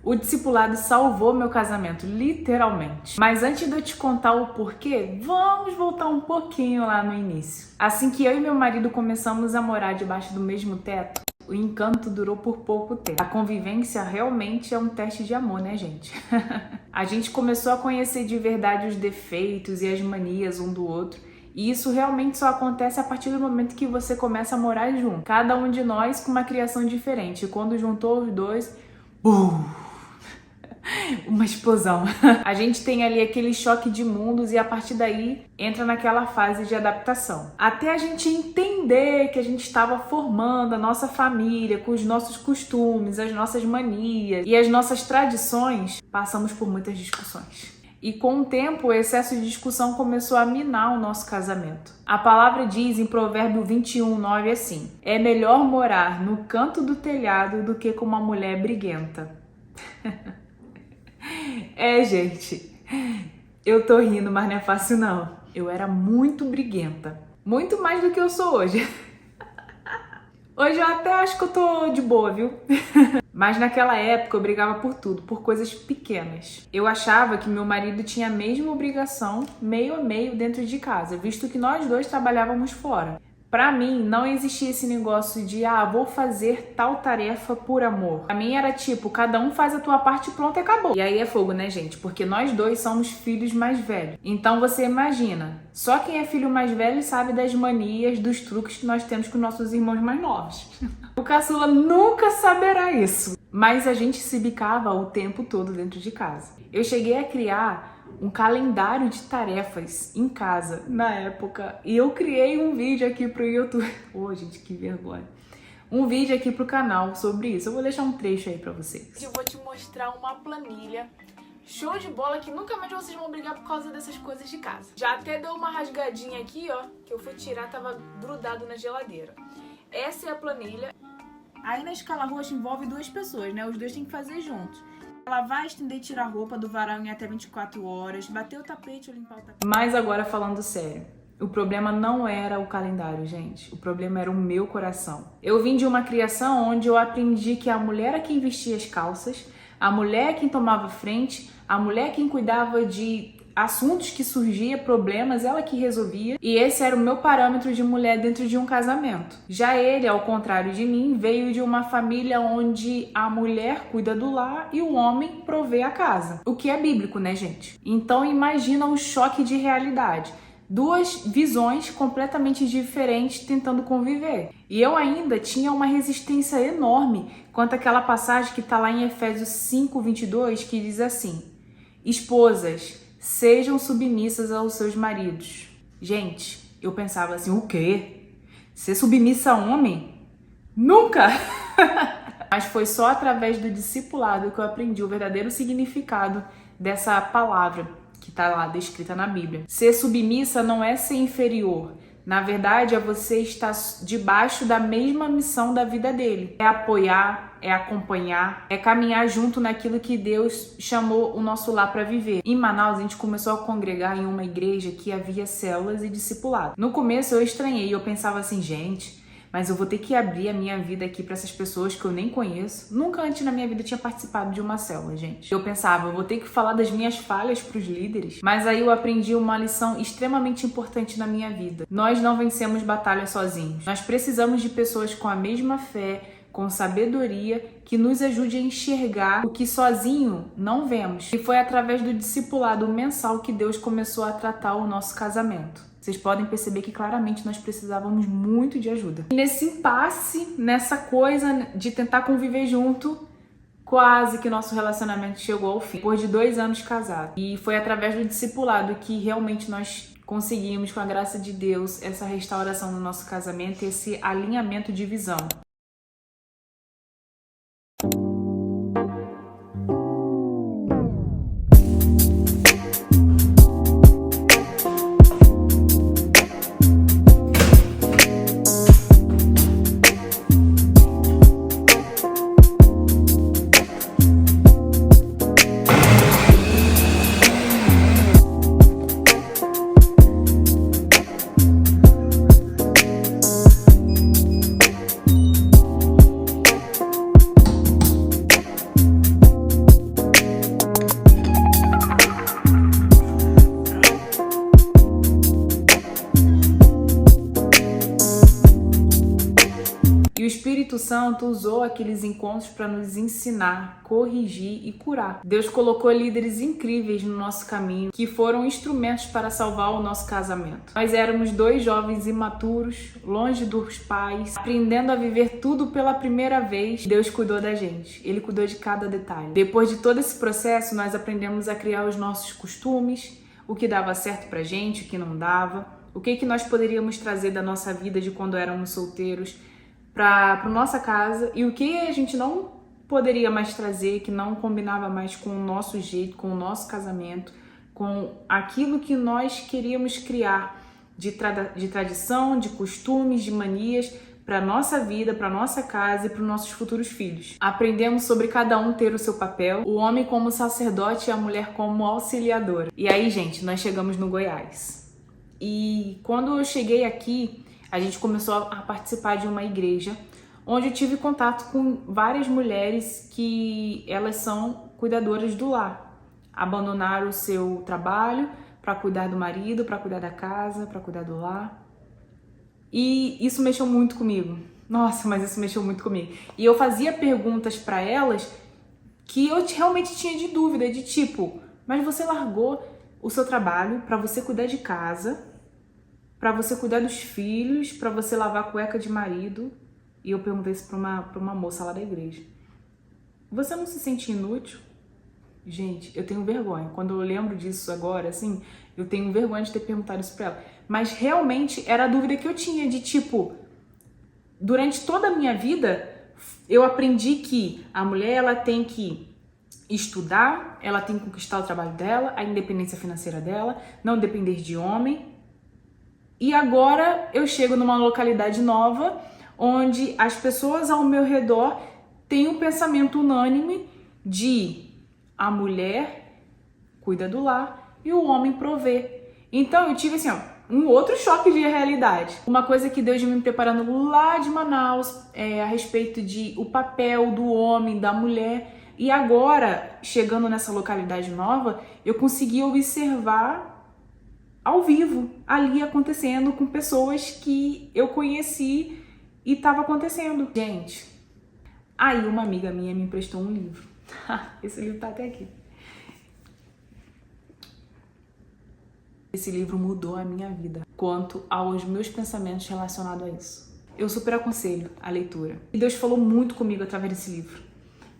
O discipulado salvou meu casamento, literalmente. Mas antes de eu te contar o porquê, vamos voltar um pouquinho lá no início. Assim que eu e meu marido começamos a morar debaixo do mesmo teto, o encanto durou por pouco tempo. A convivência realmente é um teste de amor, né, gente? A gente começou a conhecer de verdade os defeitos e as manias um do outro. E isso realmente só acontece a partir do momento que você começa a morar junto. Cada um de nós com uma criação diferente. E quando juntou os dois, uma explosão. A gente tem ali aquele choque de mundos e a partir daí entra naquela fase de adaptação. Até a gente entender que a gente estava formando a nossa família com os nossos costumes, as nossas manias e as nossas tradições, passamos por muitas discussões. E com o tempo, o excesso de discussão começou a minar o nosso casamento. A palavra diz em Provérbio 21:9 assim: é melhor morar no canto do telhado do que com uma mulher briguenta. Gente, eu tô rindo, mas não é fácil não. Eu era muito briguenta. Muito mais do que eu sou hoje. Hoje eu até acho que eu tô de boa, viu? Mas naquela época eu brigava por tudo, por coisas pequenas. Eu achava que meu marido tinha a mesma obrigação, meio a meio, dentro de casa, visto que nós dois trabalhávamos fora. Pra mim, não existia esse negócio de, vou fazer tal tarefa por amor. Pra mim era tipo, cada um faz a tua parte e pronto, acabou. E aí é fogo, né, gente? Porque nós dois somos filhos mais velhos. Então você imagina, só quem é filho mais velho sabe das manias, dos truques que nós temos com nossos irmãos mais novos. O caçula nunca saberá isso. Mas a gente se bicava o tempo todo dentro de casa. Eu cheguei a criar um calendário de tarefas em casa na época e eu criei um vídeo aqui pro YouTube. Gente, que vergonha. Um vídeo aqui pro canal sobre isso. Eu vou deixar um trecho aí pra vocês. Eu vou te mostrar uma planilha show de bola que nunca mais vocês vão brigar por causa dessas coisas de casa. Já até deu uma rasgadinha aqui, que eu fui tirar, tava grudado na geladeira. Essa é a planilha. Aí na escala roxa envolve duas pessoas, né? Os dois têm que fazer juntos. Lavar, estender e tirar a roupa do varal em até 24 horas, bater o tapete ou limpar o tapete. Mas agora falando sério, o problema não era o calendário, gente. O problema era o meu coração. Eu vim de uma criação onde eu aprendi que a mulher é quem vestia as calças, a mulher é quem tomava frente, a mulher é quem cuidava de assuntos que surgiam, problemas, ela que resolvia. E esse era o meu parâmetro de mulher dentro de um casamento. Já ele, ao contrário de mim, veio de uma família onde a mulher cuida do lar e o homem provê a casa. O que é bíblico, né, gente? Então imagina o choque de realidade. Duas visões completamente diferentes tentando conviver. E eu ainda tinha uma resistência enorme quanto àquela passagem que está lá em Efésios 5:22, que diz assim: esposas, sejam submissas aos seus maridos. Gente, eu pensava assim, o quê? Ser submissa a homem? Nunca! Mas foi só através do discipulado que eu aprendi o verdadeiro significado dessa palavra que está lá descrita na Bíblia. Ser submissa não é ser inferior. Na verdade, é você estar debaixo da mesma missão da vida dele. É apoiar, é acompanhar, é caminhar junto naquilo que Deus chamou o nosso lar para viver. Em Manaus, a gente começou a congregar em uma igreja que havia células e discipulado. No começo, eu estranhei, eu pensava assim, gente, mas eu vou ter que abrir a minha vida aqui para essas pessoas que eu nem conheço. Nunca antes na minha vida tinha participado de uma célula, gente. Eu pensava, eu vou ter que falar das minhas falhas para os líderes. Mas aí eu aprendi uma lição extremamente importante na minha vida. Nós não vencemos batalhas sozinhos. Nós precisamos de pessoas com a mesma fé, com sabedoria, que nos ajude a enxergar o que sozinho não vemos. E foi através do discipulado mensal que Deus começou a tratar o nosso casamento. Vocês podem perceber que claramente nós precisávamos muito de ajuda. E nesse impasse, nessa coisa de tentar conviver junto, quase que nosso relacionamento chegou ao fim. Depois de 2 anos casados. E foi através do discipulado que realmente nós conseguimos, com a graça de Deus, essa restauração no nosso casamento e esse alinhamento de visão. Espírito Santo usou aqueles encontros para nos ensinar, corrigir e curar. Deus colocou líderes incríveis no nosso caminho, que foram instrumentos para salvar o nosso casamento. Nós éramos 2 jovens imaturos, longe dos pais, aprendendo a viver tudo pela primeira vez. Deus cuidou da gente, Ele cuidou de cada detalhe. Depois de todo esse processo, nós aprendemos a criar os nossos costumes, o que dava certo pra gente, o que não dava, o que nós poderíamos trazer da nossa vida de quando éramos solteiros para nossa casa e o que a gente não poderia mais trazer, que não combinava mais com o nosso jeito, com o nosso casamento, com aquilo que nós queríamos criar de tradição, de costumes, de manias para nossa vida, para nossa casa e para os nossos futuros filhos. Aprendemos sobre cada um ter o seu papel, o homem como sacerdote e a mulher como auxiliadora. E aí, gente, nós chegamos no Goiás. E quando eu cheguei aqui, a gente começou a participar de uma igreja, onde eu tive contato com várias mulheres que elas são cuidadoras do lar. Abandonaram o seu trabalho para cuidar do marido, para cuidar da casa, para cuidar do lar. E isso mexeu muito comigo. Nossa, mas isso mexeu muito comigo. E eu fazia perguntas para elas que eu realmente tinha de dúvida, de tipo, mas você largou o seu trabalho para você cuidar de casa, para você cuidar dos filhos, para você lavar a cueca de marido. E eu perguntei isso para uma moça lá da igreja. Você não se sente inútil? Gente, eu tenho vergonha. Quando eu lembro disso agora, assim, eu tenho vergonha de ter perguntado isso pra ela. Mas realmente era a dúvida que eu tinha, de tipo, durante toda a minha vida, eu aprendi que a mulher, ela tem que estudar, ela tem que conquistar o trabalho dela, a independência financeira dela, não depender de homem. E agora eu chego numa localidade nova, onde as pessoas ao meu redor têm um pensamento unânime de a mulher cuida do lar e o homem provê. Então eu tive assim, ó, um outro choque de realidade. Uma coisa que Deus me preparando lá de Manaus a respeito de o papel do homem, da mulher. E agora, chegando nessa localidade nova, eu consegui observar ao vivo, ali acontecendo com pessoas que eu conheci e estava acontecendo. Gente, aí uma amiga minha me emprestou um livro. Esse livro tá até aqui. Esse livro mudou a minha vida quanto aos meus pensamentos relacionados a isso. Eu super aconselho a leitura. E Deus falou muito comigo através desse livro.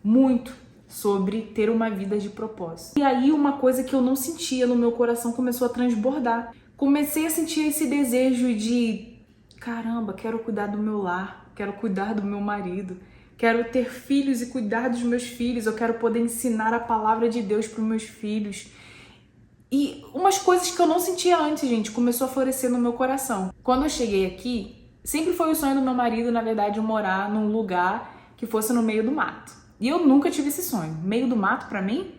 Muito sobre ter uma vida de propósito. E aí uma coisa que eu não sentia no meu coração começou a transbordar. Comecei a sentir esse desejo de, caramba, quero cuidar do meu lar, quero cuidar do meu marido, quero ter filhos e cuidar dos meus filhos, eu quero poder ensinar a palavra de Deus para os meus filhos. E umas coisas que eu não sentia antes, gente, começou a florescer no meu coração. Quando eu cheguei aqui, sempre foi o sonho do meu marido, na verdade, morar num lugar que fosse no meio do mato. E eu nunca tive esse sonho. Meio do mato pra mim?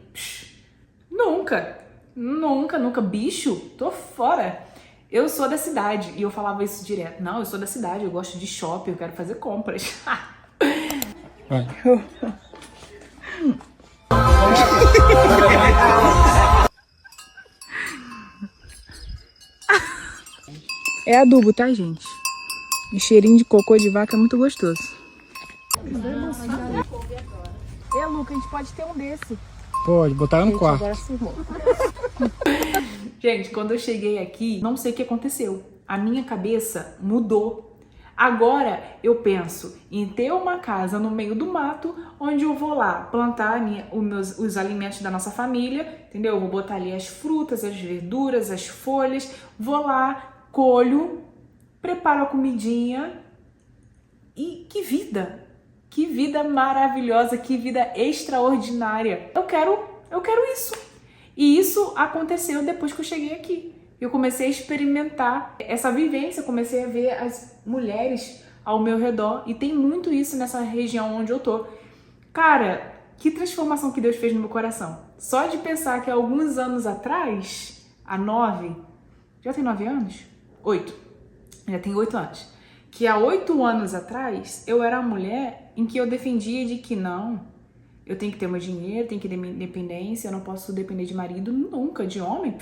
Nunca. Nunca. Bicho, tô fora. Eu sou da cidade. E eu falava isso direto. Não, eu sou da cidade, eu gosto de shopping, eu quero fazer compras. Vai. É adubo, tá, gente? E cheirinho de cocô de vaca é muito gostoso. É, Luca, a gente pode ter um desse. Pode, botar no quarto. Agora sumou. Gente, quando eu cheguei aqui, não sei o que aconteceu. A minha cabeça mudou. Agora eu penso em ter uma casa no meio do mato, onde eu vou lá plantar os alimentos da nossa família, entendeu? Eu vou botar ali as frutas, as verduras, as folhas, vou lá, colho, preparo a comidinha e que vida! Que vida maravilhosa, que vida extraordinária. Eu quero isso. E isso aconteceu depois que eu cheguei aqui. Eu comecei a experimentar essa vivência, comecei a ver as mulheres ao meu redor e tem muito isso nessa região onde eu tô. Cara, que transformação que Deus fez no meu coração. Só de pensar que há alguns anos atrás, já tem 9 anos? 8. Já tem 8 anos. Que há 8 anos atrás, eu era a mulher em que eu defendia de que não, eu tenho que ter meu dinheiro, tenho que ter minha independência, eu não posso depender de marido nunca, de homem.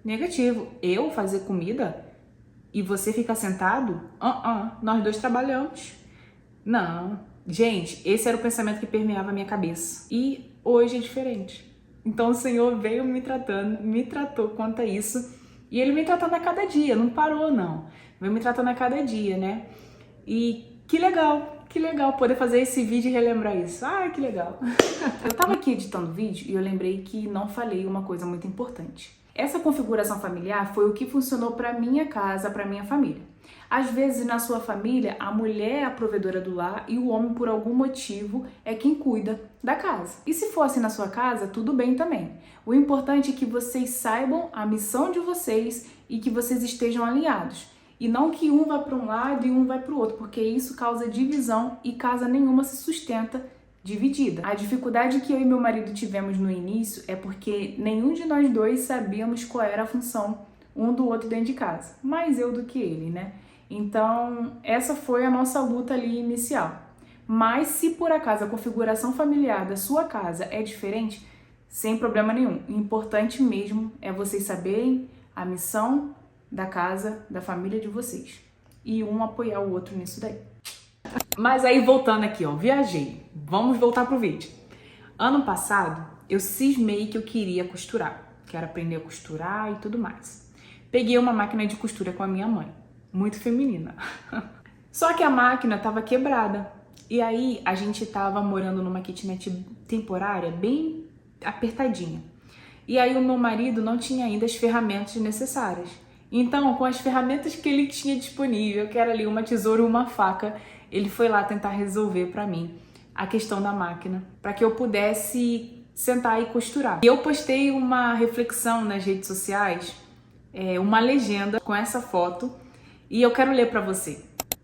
Negativo. Eu fazer comida e você ficar sentado? Nós dois trabalhamos. Não, Gente, esse era o pensamento que permeava a minha cabeça. E hoje é diferente. Então o Senhor veio me tratou quanto a isso. E Ele me tratando a cada dia, não parou não. Veio me tratando a cada dia, né? E que legal poder fazer esse vídeo e relembrar isso. Ah, que legal. Eu tava aqui editando o vídeo e eu lembrei que não falei uma coisa muito importante. Essa configuração familiar foi o que funcionou para minha casa, para minha família. Às vezes, na sua família, a mulher é a provedora do lar e o homem, por algum motivo, é quem cuida da casa. E se fosse na sua casa, tudo bem também. O importante é que vocês saibam a missão de vocês e que vocês estejam alinhados. E não que um vá para um lado e um vai para o outro, porque isso causa divisão e casa nenhuma se sustenta dividida. A dificuldade que eu e meu marido tivemos no início é porque nenhum de nós dois sabíamos qual era a função um do outro dentro de casa. Mais eu do que ele, né? Então, essa foi a nossa luta ali inicial. Mas se por acaso a configuração familiar da sua casa é diferente, sem problema nenhum. O importante mesmo é vocês saberem a missão da casa, da família de vocês. E um apoiar o outro nisso daí. Mas aí, voltando aqui, ó, viajei. Vamos voltar pro vídeo. Ano passado, eu cismei que eu queria costurar. Quero aprender a costurar e tudo mais. Peguei uma máquina de costura com a minha mãe. Muito feminina. Só que a máquina tava quebrada. E aí, a gente tava morando numa kitnet temporária, bem apertadinha. E aí, o meu marido não tinha ainda as ferramentas necessárias. Então, com as ferramentas que ele tinha disponível, que era ali uma tesoura e uma faca, ele foi lá tentar resolver pra mim a questão da máquina, para que eu pudesse sentar e costurar. E eu postei uma reflexão nas redes sociais, uma legenda com essa foto, e eu quero ler pra você.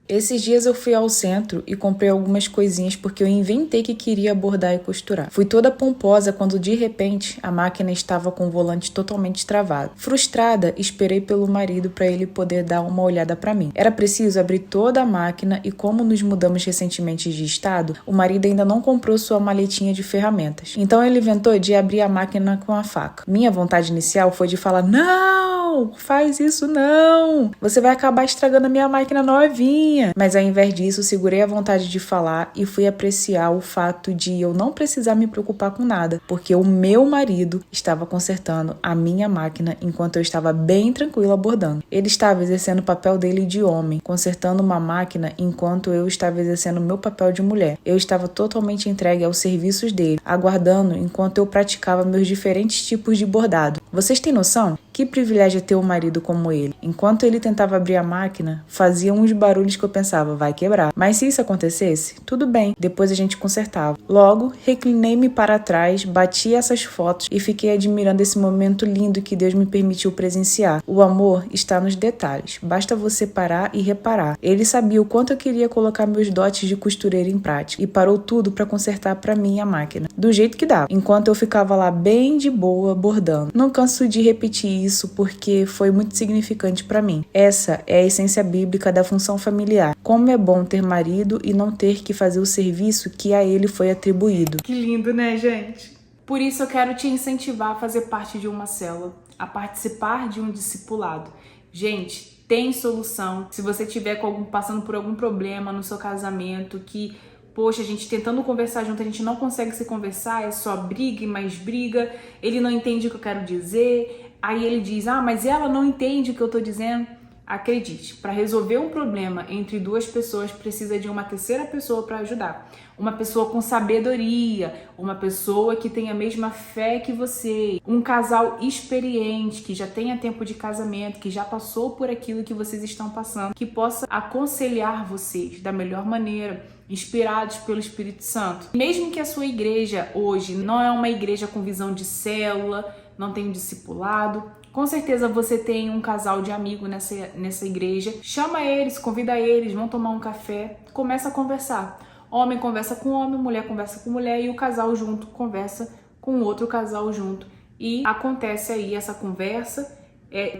Esses dias eu fui ao centro e comprei algumas coisinhas porque eu inventei que queria bordar e costurar. Fui toda pomposa quando de repente a máquina estava com o volante totalmente travado. Frustrada, esperei pelo marido para ele poder dar uma olhada para mim. Era preciso abrir toda a máquina e como nos mudamos recentemente de estado, o marido ainda não comprou sua maletinha de ferramentas. Então ele inventou de abrir a máquina com a faca. Minha vontade inicial foi de falar: "Não, faz isso não! Você vai acabar estragando a minha máquina novinha." Mas ao invés disso, segurei a vontade de falar e fui apreciar o fato de eu não precisar me preocupar com nada, porque o meu marido estava consertando a minha máquina enquanto eu estava bem tranquila bordando. Ele estava exercendo o papel dele de homem, consertando uma máquina enquanto eu estava exercendo o meu papel de mulher. Eu estava totalmente entregue aos serviços dele, aguardando enquanto eu praticava meus diferentes tipos de bordado. Vocês têm noção? Que privilégio é ter um marido como ele. Enquanto ele tentava abrir a máquina, fazia uns barulhos que eu pensava, vai quebrar. Mas se isso acontecesse, tudo bem, depois a gente consertava. Logo, reclinei-me para trás, bati essas fotos e fiquei admirando esse momento lindo que Deus me permitiu presenciar. O amor está nos detalhes, basta você parar e reparar. Ele sabia o quanto eu queria colocar meus dotes de costureira em prática e parou tudo para consertar para mim a máquina, do jeito que dava, enquanto eu ficava lá bem de boa bordando. Não canso de repetir isso porque foi muito significante para mim. Essa é a essência bíblica da função familiar. Como é bom ter marido e não ter que fazer o serviço que a ele foi atribuído. Que lindo, né, gente? Por isso eu quero te incentivar a fazer parte de uma célula, a participar de um discipulado. Gente, tem solução. Se você estiver passando por algum problema no seu casamento, que poxa, a gente tentando conversar junto, a gente não consegue se conversar, é só briga e mais briga, ele não entende o que eu quero dizer, aí ele diz, mas ela não entende o que eu tô dizendo. Acredite, para resolver um problema entre duas pessoas precisa de uma terceira pessoa para ajudar. Uma pessoa com sabedoria, uma pessoa que tem a mesma fé que você, um casal experiente, que já tenha tempo de casamento, que já passou por aquilo que vocês estão passando, que possa aconselhar vocês da melhor maneira, inspirados pelo Espírito Santo. Mesmo que a sua igreja hoje não é uma igreja com visão de célula, não tem um discipulado, com certeza você tem um casal de amigos nessa igreja. Chama eles, convida eles, vão tomar um café, começa a conversar. Homem conversa com homem, mulher conversa com mulher e o casal junto conversa com outro casal junto. E acontece aí essa conversa,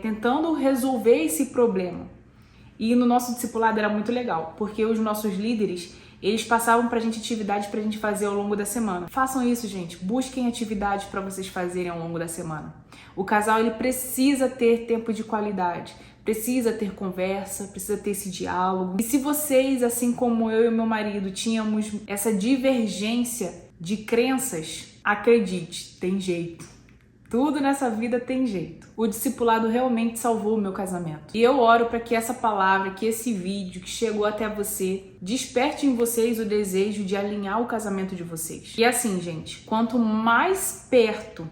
tentando resolver esse problema. E no nosso discipulado era muito legal, porque os nossos líderes, eles passavam pra gente atividades pra gente fazer ao longo da semana. Façam isso, gente. Busquem atividades pra vocês fazerem ao longo da semana. O casal, ele precisa ter tempo de qualidade. Precisa ter conversa, precisa ter esse diálogo. E se vocês, assim como eu e meu marido, tínhamos essa divergência de crenças, acredite, tem jeito. Tudo nessa vida tem jeito. O discipulado realmente salvou o meu casamento. E eu oro para que essa palavra, que esse vídeo que chegou até você, desperte em vocês o desejo de alinhar o casamento de vocês. E assim, gente, quanto mais perto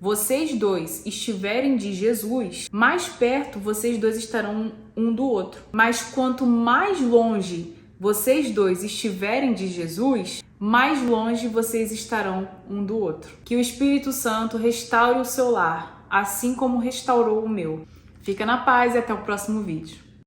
vocês dois estiverem de Jesus, mais perto vocês dois estarão um do outro. Mas quanto mais longe vocês dois estiverem de Jesus, mais longe vocês estarão um do outro. Que o Espírito Santo restaure o seu lar, assim como restaurou o meu. Fica na paz e até o próximo vídeo.